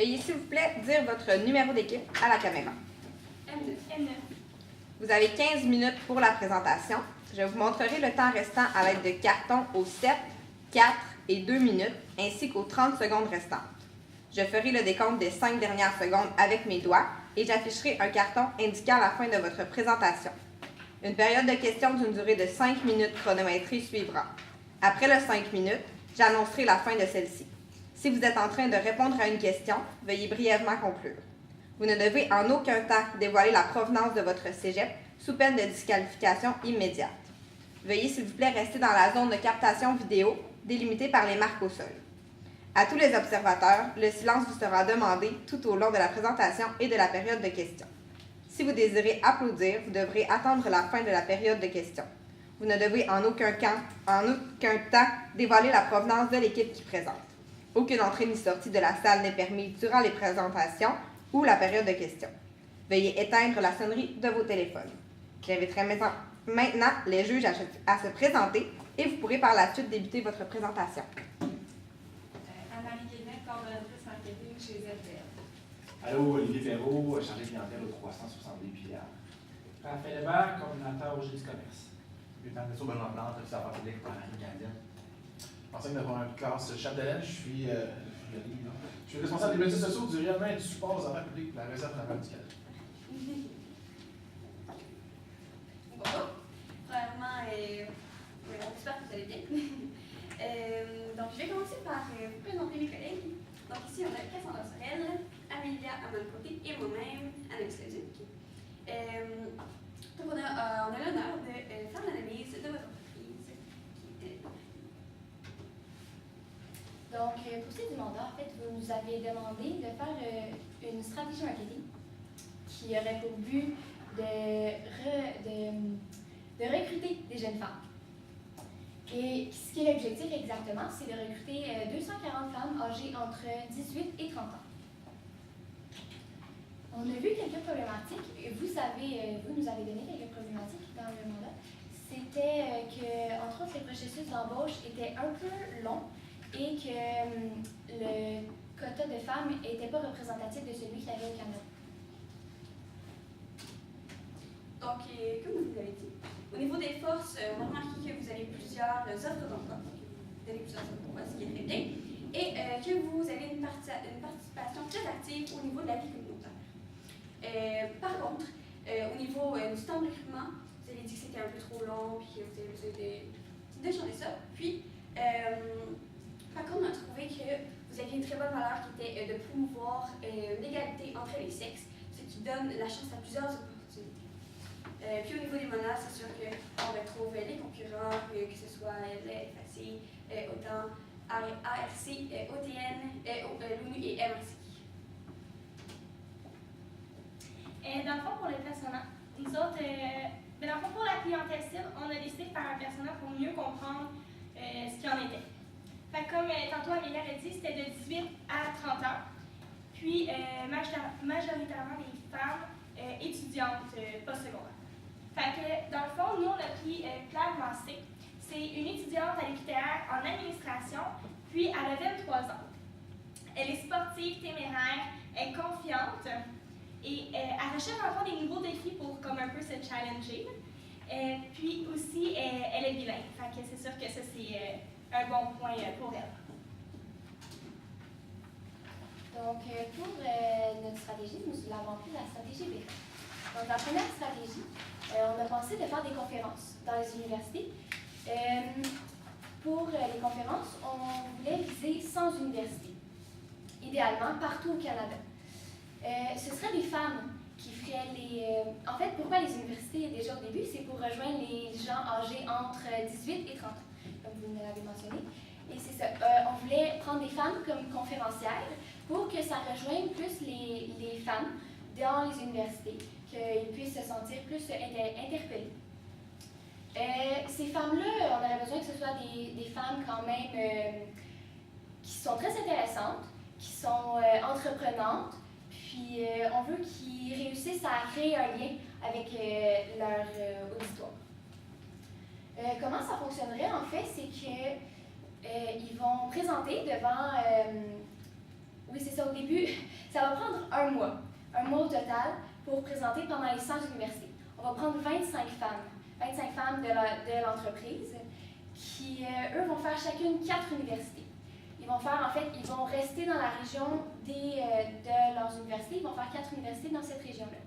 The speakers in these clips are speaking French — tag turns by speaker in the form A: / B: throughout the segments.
A: Veuillez s'il vous plaît dire votre numéro d'équipe à la caméra.
B: M9.
A: Vous avez 15 minutes pour la présentation. Je vous montrerai le temps restant à l'aide de cartons aux 7, 4 et 2 minutes, ainsi qu'aux 30 secondes restantes. Je ferai le décompte des 5 dernières secondes avec mes doigts et j'afficherai un carton indiquant la fin de votre présentation. Une période de questions d'une durée de 5 minutes chronométrée suivra. Après les 5 minutes, j'annoncerai la fin de celle-ci. Si vous êtes en train de répondre à une question, veuillez brièvement conclure. Vous ne devez en aucun temps dévoiler la provenance de votre cégep sous peine de disqualification immédiate. Veuillez s'il vous plaît rester dans la zone de captation vidéo délimitée par les marques au sol. À tous les observateurs, le silence vous sera demandé tout au long de la présentation et de la période de questions. Si vous désirez applaudir, vous devrez attendre la fin de la période de questions. Vous ne devez en aucun temps dévoiler la provenance de l'équipe qui présente. Aucune entrée ni sortie de la salle n'est permise durant les présentations ou la période de questions. Veuillez éteindre la sonnerie de vos téléphones. J'inviterai maintenant les juges à se présenter et vous pourrez par la suite débuter votre présentation.
B: Anne-Marie Guérin, coordonnatrice marketing chez ZPL.
C: Allô, Olivier Ferraud, chargé de clientèle au 362 Pillards.
D: Raphaël Hébert, coordinateur au G du commerce.
C: Lieutenant Dessau Benoît Plante, officier affaires publiques pour la Marine canadienne. Enseigne de première classe Chapdelaine, je suis responsable des médias sociaux, du rayonnement et du support aux affaires publiques de la Réserve navale du Canada.
B: Bonjour. Premièrement, j'espère que vous allez bien. Donc, je vais commencer par vous présenter mes collègues. Donc, ici, on a Cassandra Sorel, Amélia Amalcoté et moi-même, Anaïs Leduc. Donc, on a l'honneur de faire l'analyse de votre entreprise.
E: Donc, pour ce qui est du mandat, en fait, vous nous avez demandé de faire une stratégie marketing qui aurait pour but de recruter des jeunes femmes. Et ce qui est l'objectif exactement, c'est de recruter 240 femmes âgées entre 18 et 30 ans. On a vu quelques problématiques. Vous nous avez donné quelques problématiques dans le mandat. C'était que, entre autres, les processus d'embauche étaient un peu longs et que le quota de femmes n'était pas représentatif de celui qu'il y avait au Canada.
B: Donc, comme vous l'avez dit, au niveau des forces, on a remarqué que vous avez plusieurs offres d'emploi, vous avez plusieurs offres d'emploi, ce qui est très bien, et que vous avez une participation très active au niveau de la vie communautaire. Par contre, au niveau du temps de recrutement, vous avez dit que c'était un peu trop long, puis que vous avez besoin de changer ça. Puis, par contre, on a trouvé que vous aviez une très bonne valeur qui était de promouvoir l'égalité entre les sexes, ce qui donne la chance à plusieurs opportunités. Puis au niveau des menaces, c'est sûr qu'on retrouve les concurrents, que ce soit le FAC, autant ARC, OTN, l'ONU et MRC.
F: Dans le fond, pour les personnages, nous autres, dans le fond, pour la clientèle cible, on a décidé de faire un personnage pour mieux comprendre ce qu'il en était. Fait comme tantôt Amélia l'a dit, c'était de 18 à 30 ans. Puis, majoritairement des femmes étudiantes postsecondaires. Fait que, dans le fond, nous, on a pris Claire Massé. C'est une étudiante à l'UQTR en administration, puis elle a 23 ans. Elle est sportive, téméraire, elle est confiante et elle recherche encore des nouveaux défis pour comme un peu se challenger. Puis aussi, elle est bilingue. Fait que c'est sûr que ça, c'est un bon point pour elle.
E: Donc, pour notre stratégie, nous l'avons pris la stratégie B. Donc, la première stratégie, on a pensé de faire des conférences dans les universités. Pour les conférences, on voulait viser 100 universités, idéalement partout au Canada. Ce seraient des femmes qui feraient en fait, pourquoi les universités déjà au début? C'est pour rejoindre les gens âgés entre 18 et 30 ans, comme vous me l'avez mentionné. Et c'est ça, on voulait prendre des femmes comme conférencières pour que ça rejoigne plus les femmes dans les universités, qu'ils puissent se sentir plus interpellés. Ces femmes-là, on aurait besoin que ce soit des femmes quand même qui sont très intéressantes, qui sont entreprenantes, puis on veut qu'ils réussissent à créer un lien avec leur auditoire. Comment ça fonctionnerait en fait, c'est qu'ils vont présenter devant Oui, c'est ça. Au début, ça va prendre un mois au total pour présenter pendant les 100 universités. On va prendre 25 femmes de l'entreprise qui, eux, vont faire chacune 4 universités. Ils vont rester dans la région de leurs universités, ils vont faire 4 universités dans cette région-là.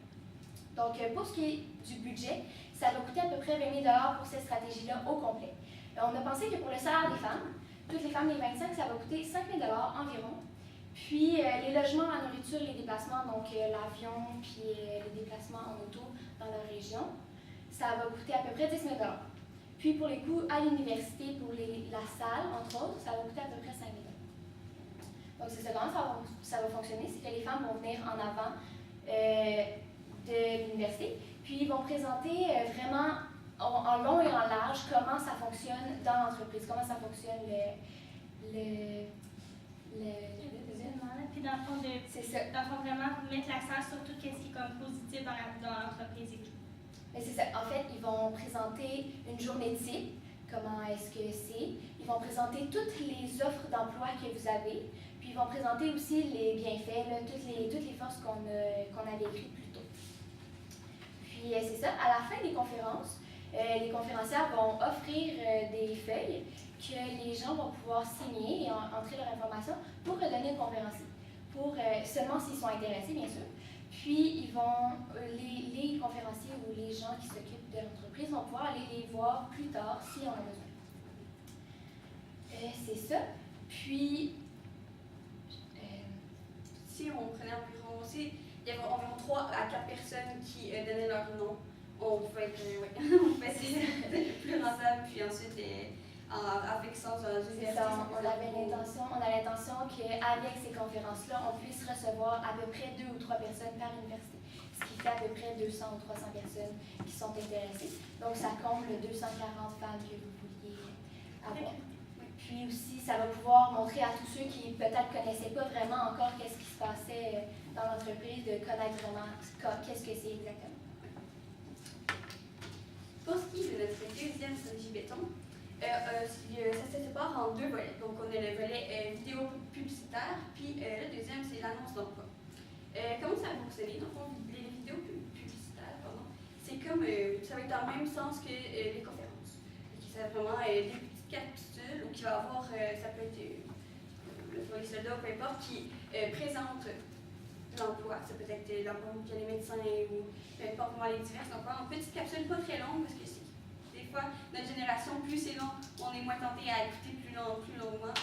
E: Donc, pour ce qui est du budget, ça va coûter à peu près 20 000 $ pour cette stratégie-là au complet. On a pensé que pour le salaire des femmes, toutes les femmes des 25, ça va coûter 5 000 $ environ. Puis les logements, la nourriture, les déplacements, donc l'avion, puis les déplacements en auto dans leur région, ça va coûter à peu près 10 000 $. Puis pour les coûts à l'université, pour la salle, entre autres, ça va coûter à peu près 5 000 $. Donc c'est ça, comment ça va fonctionner, c'est que les femmes vont venir en avant de l'université, puis ils vont présenter vraiment en long et en large comment ça fonctionne dans l'entreprise, comment ça fonctionne
F: Puis dans le fond,
E: c'est ça.
F: dans le fond, vraiment mettre l'accent sur tout ce qui est comme positif dans l'entreprise et tout.
E: Mais c'est ça. En fait, ils vont présenter une journée type, comment est-ce que c'est. Ils vont présenter toutes les offres d'emploi que vous avez. Puis ils vont présenter aussi les bienfaits, là, toutes les forces qu'on avait écrites plus tôt. Puis c'est ça. À la fin des conférences, les conférencières vont offrir des feuilles que les gens vont pouvoir signer et entrer leur information pour redonner au conférencier. Seulement s'ils sont intéressés, bien sûr. Puis, les conférenciers ou les gens qui s'occupent de l'entreprise vont pouvoir aller les voir plus tard si on a besoin. C'est ça. Puis,
B: Si on prenait environ, il y avait environ 3 à 4 personnes qui donnaient leur nom, on pouvait être, c'est plus rentable, puis ensuite, avec ça, dans une
E: c'est ça, on a l'intention qu'avec ces conférences-là, on puisse recevoir à peu près 2 ou 3 personnes par université, ce qui fait à peu près 200 ou 300 personnes qui sont intéressées. Donc, ça comble 240 femmes que vous vouliez avoir. Puis aussi, ça va pouvoir montrer à tous ceux qui peut-être ne connaissaient pas vraiment encore qu'est-ce qui se passait dans l'entreprise, de connaître vraiment qu'est-ce que c'est exactement.
B: Pour ce qui est de notre deuxième stratégie béton, ça se sépare en 2 volets. Donc, on a le volet vidéo publicitaire, puis le deuxième, c'est l'annonce d'emploi. Comment ça va fonctionner? Donc, les vidéos publicitaires, c'est comme, ça va être dans le même sens que les conférences. C'est vraiment des petites capsules où il va y avoir, ça peut être les soldats, peu importe, qui présentent l'emploi. Ça peut être l'emploi via les médecins ou peu importe les divers emplois. En petites capsules pas très longues parce que des fois, notre génération, plus c'est long, on est moins tenté à écouter plus longuement.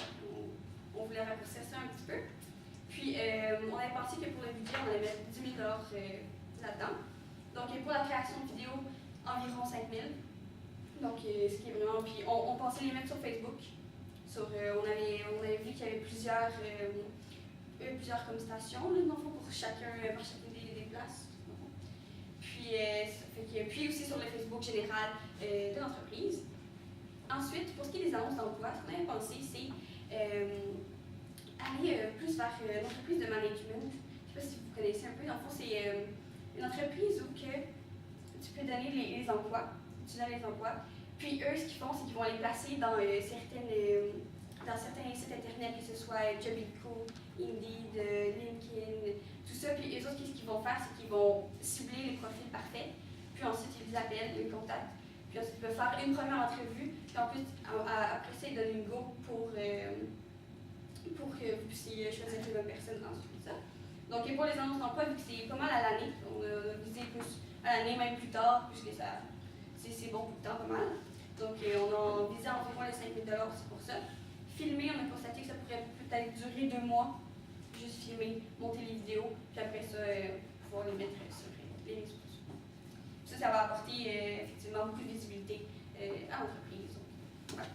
B: On voulait raccourcir ça un petit peu. Puis, on avait pensé que pour le budget, on allait mettre 10 000 $ là-dedans. Donc, pour la création de vidéos, environ 5 000 $. Donc, ce qui est vraiment. Puis, on pensait les mettre sur Facebook. On avait vu qu'il y avait plusieurs comme stations, là, dans le fond, pour chacune des places. Puis aussi sur le Facebook général de l'entreprise. Ensuite, pour ce qui est des annonces d'emploi, ce qu'on avait pensé, c'est aller plus vers l'entreprise de management. Je ne sais pas si vous connaissez un peu. Dans le fond, c'est une entreprise où tu peux donner les emplois. Tu donnes les emplois. Puis eux, ce qu'ils font, c'est qu'ils vont les placer dans certains sites internet, que ce soit Jobico, Indeed, LinkedIn, tout ça. Puis eux autres, ce qu'ils vont faire, c'est qu'ils vont cibler les profils parfaits. Puis ensuite, ils les appellent, ils les contactent. Puis ensuite, ils peuvent faire une première entrevue. Puis en plus, après ça, ils donnent une go pour que vous puissiez choisir les bonnes personnes ensuite. Ça. Donc, et pour les annonces d'emploi, vu que c'est pas mal à l'année, on a visé plus à l'année, même plus tard, puisque c'est bon pour le temps, pas mal. Donc, on a visé environ les 5 000 $, c'est pour ça. Filmer, on a constaté que ça pourrait peut-être durer 2 mois, juste filmer, monter les vidéos, puis après ça, pouvoir les mettre sur les réseaux sociaux. Ça va apporter effectivement beaucoup de visibilité à l'entreprise. Voilà.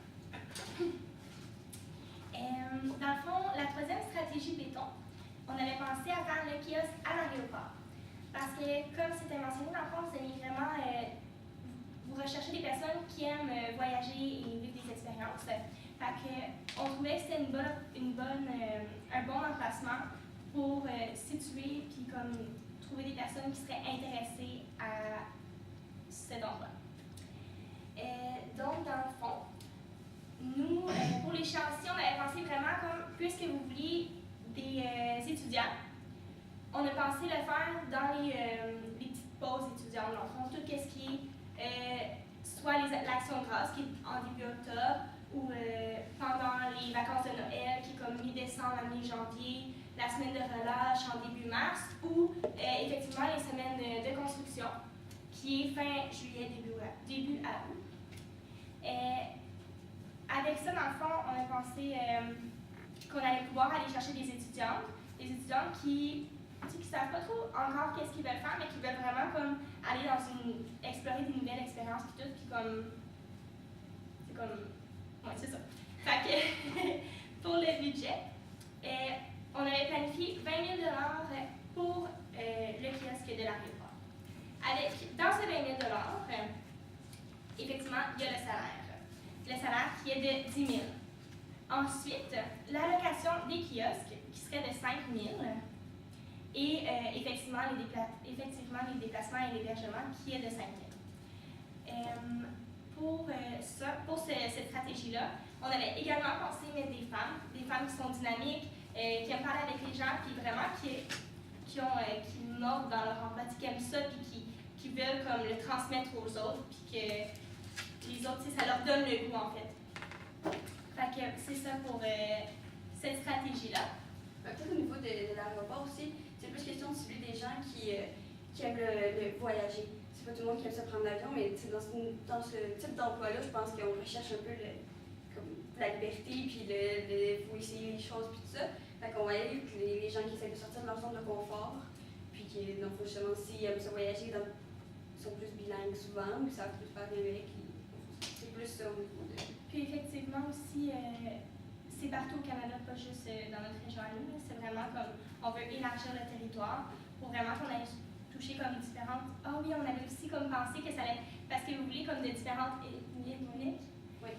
F: Dans le fond, la troisième stratégie béton, on avait pensé à faire le kiosque à l'aéroport. Parce que, comme c'était mentionné, dans le fond, vous allez vraiment vous recherchez des personnes qui aiment voyager et vivre des expériences. Fait que, on trouvait que c'était un bon emplacement pour situer puis comme trouver des personnes qui seraient intéressées à cet endroit. Donc, dans le fond, nous, pour l'échéancier, on avait pensé vraiment comme, puisque vous vouliez des étudiants. On a pensé le faire dans les petites pauses étudiantes, dans le fond, tout ce qui est soit l'action de grâce, qui est en début octobre, ou pendant les vacances de Noël, qui est comme mi-décembre à mi-janvier, la semaine de relâche en début mars, ou effectivement les semaines de construction, qui est fin juillet, début août. Avec ça, dans le fond, on a pensé qu'on allait pouvoir aller chercher des étudiants qui ne savent pas trop encore qu'est-ce qu'ils veulent faire, mais qui veulent vraiment comme aller explorer des nouvelles expériences puis tout, puis ouais, c'est ça. Fait que pour le budget, on avait planifié 20 000 $ pour le kiosque de l'aéroport. Dans ces 20 000 $, effectivement, il y a le salaire. Le salaire qui est de 10 000. Ensuite, l'allocation des kiosques qui serait de 5 000. Et effectivement, les déplacements et l'hébergement qui est de 5 000. Pour cette stratégie-là, on avait également pensé mettre des femmes qui sont dynamiques, qui aiment parler avec les gens, puis vraiment qui mordent dans leur empathie, qui aiment ça, puis qui veulent comme le transmettre aux autres, puis que les autres, ça leur donne le goût en fait. Fait que c'est ça pour cette stratégie-là.
B: Peut-être au niveau de l'aéroport aussi, c'est plus question de cibler des gens qui aiment le voyager. C'est pas tout le monde qui aime se prendre l'avion, mais dans ce type d'emploi-là, je pense qu'on recherche un peu comme la liberté, puis faut essayer les choses, puis tout ça. Fait qu'on va y aller avec les gens qui essaient de sortir de leur zone de confort, puis qui, donc, justement, s'ils aiment se voyager, ils sont plus bilingues souvent, ou ils savent plus faire numérique. C'est plus ça au niveau de...
F: Puis effectivement aussi, c'est partout au Canada, pas juste dans notre région à nous. C'est vraiment comme, on veut élargir le territoire pour vraiment qu'on aille toucher comme différentes... Ah oui, on avait aussi comme pensé que ça allait... Parce que vous voulez comme de différentes ethnies.
B: Oui.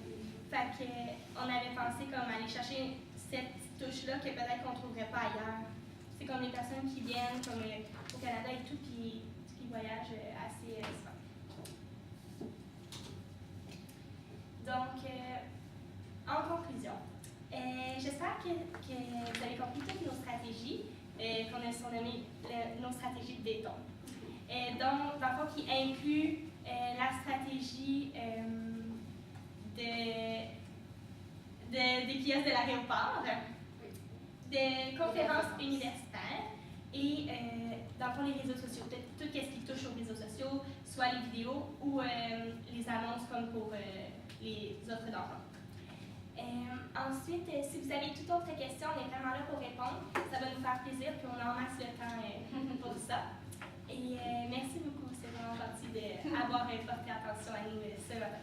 F: Fait qu'on avait pensé comme aller chercher cette touche-là que peut-être qu'on ne trouverait pas ailleurs. C'est comme les personnes qui viennent comme au Canada et tout, puis qui voyagent assez souvent. Donc, en conclusion, j'espère que vous avez compris toutes nos stratégies, qu'on a surnommées nos stratégies de béton. Donc, dans le fond, qui inclut la stratégie des kiosques de l'aéroport, des conférences universitaires et, dans le fond, les réseaux sociaux. Tout ce qui touche aux réseaux sociaux, soit les vidéos ou les annonces comme pour les offres d'emploi. Ensuite, si vous avez toute autre question, on est vraiment là pour répondre. Ça va nous faire plaisir, puis on a en masse le temps pour ça. Et merci beaucoup, c'est vraiment gentil d'avoir porté attention à nous ce matin.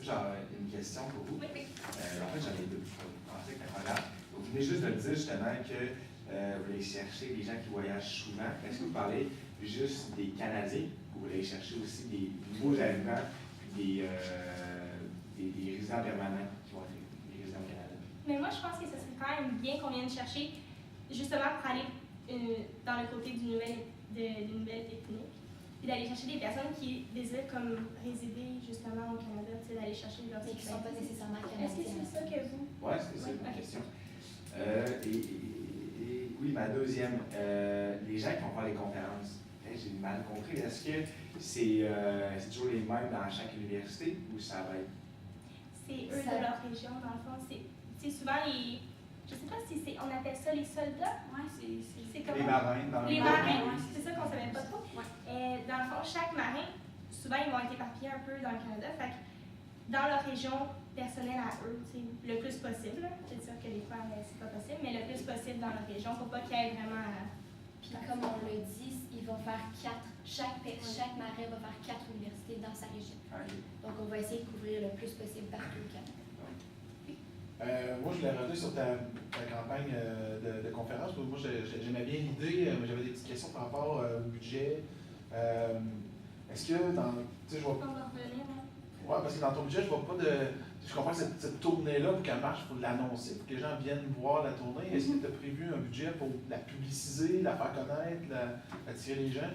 G: Genre, une question pour vous.
F: Oui.
G: En fait, j'en ai deux. Je pensais que c'était pas grave. Vous venez juste de le dire justement que vous allez chercher des gens qui voyagent souvent. Est-ce que vous parlez juste des Canadiens ou vous allez chercher aussi des nouveaux arrivants puis des résidents permanents qui vont être des résidents au Canada?
F: Mais moi, je pense que ce serait quand même bien qu'on vienne chercher, justement pour aller dans le côté d'une nouvelle ethnie, puis d'aller chercher des personnes qui désirent comme résider justement au Canada, d'aller chercher leur
E: Mais qui ne sont pas nécessairement
F: Est-ce que
E: canadiens.
F: c'est ça que vous...
G: Oui, c'est ça ma
F: Ok.
G: question. Et oui, ma deuxième, les gens qui vont faire les conférences, j'ai mal compris. Est-ce que c'est toujours les mêmes dans chaque université ou ça va être...
F: C'est eux de leur région, dans le fond. C'est souvent les... Je ne sais pas si on appelle ça les soldats.
B: Ouais,
F: C'est comment?
G: Les marins dans
F: Les
G: le
F: marins, c'est ça qu'on ne savait pas trop.
B: Ouais.
F: Dans le fond, chaque marin, souvent, ils vont être éparpillés un peu dans le Canada. Fait que dans leur région personnelle à eux, le plus possible. C'est sûr que des fois, c'est pas possible, mais le plus possible dans leur région pour pas qu'il y ait vraiment...
E: Puis comme on le dit, ils vont faire chaque marin va faire 4 universités dans sa région. Donc on va essayer de couvrir le plus possible partout au Canada.
C: Moi, je voulais revenir sur ta campagne de conférence. Moi, j'aimais bien l'idée, mais j'avais des petites questions par rapport au budget. Est-ce que dans. Tu sais, je vois.
F: On va revenir,
C: Ouais, parce que dans ton budget, je vois pas de. Je comprends que cette tournée-là, pour qu'elle marche, il faut l'annoncer, pour que les gens viennent voir la tournée. Est-ce que tu as prévu un budget pour la publiciser, la faire connaître, attirer les gens?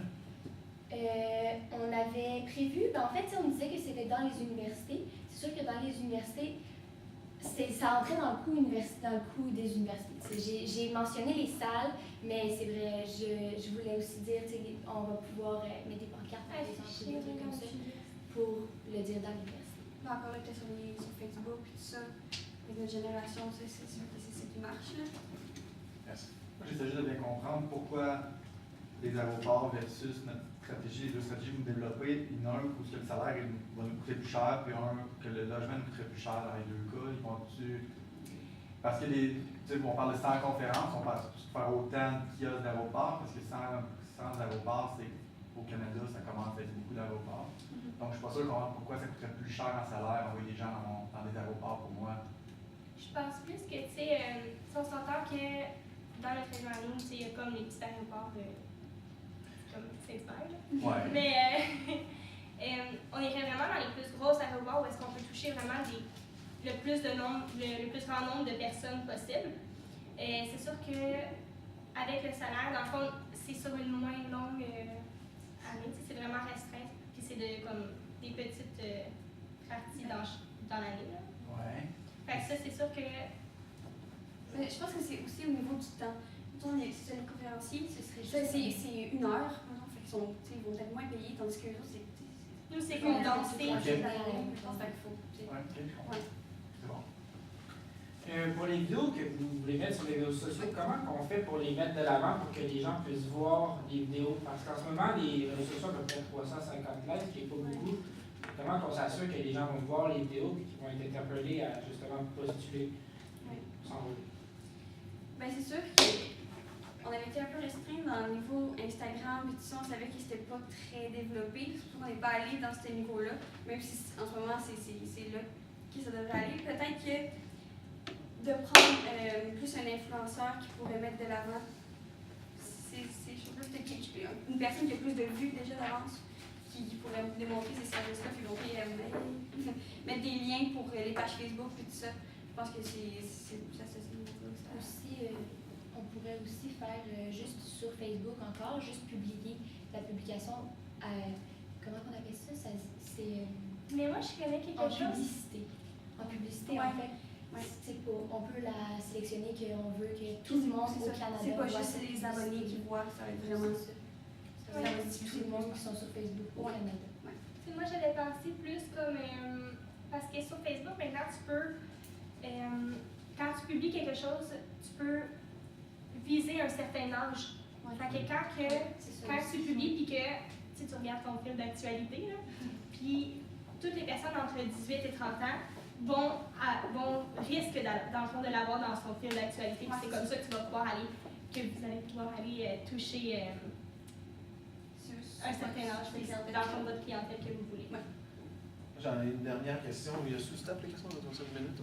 E: On avait prévu, en fait, on disait que c'était dans les universités. C'est sûr que dans les universités, ça entrait dans le coût des universités. J'ai mentionné les salles, mais c'est vrai, je voulais aussi dire, on va pouvoir mettre des pancartes par exemple, des trucs comme ça, pour le dire dans l'université.
B: Encore là, peut-être sur Facebook et tout ça, avec notre génération, c'est sûr que c'est ça qui marche. Là.
C: Merci.
H: Moi, j'essaie juste de bien comprendre pourquoi les aéroports versus notre stratégie, les deux stratégies que vous développez, il y en a un où le salaire va nous coûter plus cher, puis un que le logement nous coûterait plus cher dans les deux cas. Ils vont-tu. Parce que on parle de 100 conférences, on parle de faire autant de kiosques d'aéroports, parce que 100 aéroports, au Canada, ça commence à être beaucoup d'aéroports. Donc, je ne suis pas sûr de comprendre pourquoi ça coûterait plus cher en salaire envoyer des gens dans des aéroports pour moi.
F: Je pense plus que, tu sais, si on s'entend que dans notre région à nous, il y a comme les petits aéroports comme Saint-Hubert.
H: Ouais.
F: Mais on irait vraiment dans les plus gros aéroports où est-ce qu'on peut toucher vraiment le plus grand nombre de personnes possible. C'est sûr qu'avec le salaire, dans le fond, c'est sur une moins longue année, c'est vraiment restreint. Puis c'est comme des petites parties dans l'année.
H: Ouais.
F: Fait que ça, c'est sûr que.
B: Mais je pense que c'est aussi au niveau du temps. C'est les conférenciers, c'est 1 heure. Ils vont être moins payés, tandis que les autres, c'est.
F: Nous, c'est condensé.
H: Ok.
B: Je pense qu'il faut.
H: Ouais, ok, je comprends.
B: Ouais.
H: C'est bon.
D: Pour les vidéos que vous voulez mettre sur les réseaux sociaux, comment on fait pour les mettre de l'avant pour que les gens puissent voir les vidéos? Parce qu'en ce moment, les réseaux sociaux ont à peu près 350 likes, ce qui n'est pas beaucoup. Comment on s'assure que les gens vont voir les vidéos et qu'ils vont être interpellés à justement postuler s'enrôler?
B: Ben, c'est sûr qu'on avait été un peu restreint dans le niveau Instagram et tout ça, on savait que c'était pas très développé, surtout qu'on n'est pas allé dans ce niveau-là, même si en ce moment c'est là que ça devrait aller. Peut-être que de prendre plus un influenceur qui pourrait mettre de l'avant ces choses-là, peut-être une personne qui a plus de vues déjà d'avance, qui pourrait démontrer ces services-là, puis donc mettre des liens pour les pages Facebook et tout ça. Je pense que c'est plus associé au
E: Aussi, on pourrait aussi faire juste sur Facebook encore, juste publier la publication. Comment on appelle ça? C'est
F: Mais moi, je connais quelque
E: en
F: chose.
E: publicité. En publicité,
B: Ouais.
E: en fait.
B: Ouais.
E: On peut la sélectionner qu'on veut que tout le monde au Canada
B: C'est pas
E: voit
B: juste
E: cette
B: les abonnés qui voient, ça va être vraiment.
E: Ça va être tout le monde qui sont sur Facebook au Canada.
F: Moi, j'avais pensé plus comme. Parce que sur Facebook, maintenant, tu peux. Quand tu publies quelque chose, tu peux viser un certain âge. Fait que quand tu publies puis que tu regardes ton fil d'actualité, puis toutes les personnes entre 18 et 30 ans risquent dans le fond de l'avoir dans son fil d'actualité. Puis c'est comme ça que vous allez pouvoir aller toucher un certain âge, dans le fond de votre clientèle que vous voulez.
C: J'en ai une dernière question. Il y a sous-step la question, on a 5 minutes.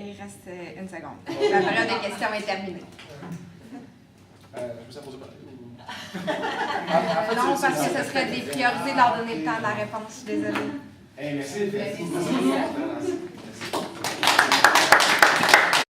A: Il reste 1 seconde. La période de questions est terminée.
C: Je peux s'en poser pas.
A: Non, parce que ce serait dépriorisé de leur donner le temps de la réponse. Je suis désolée.
G: Merci.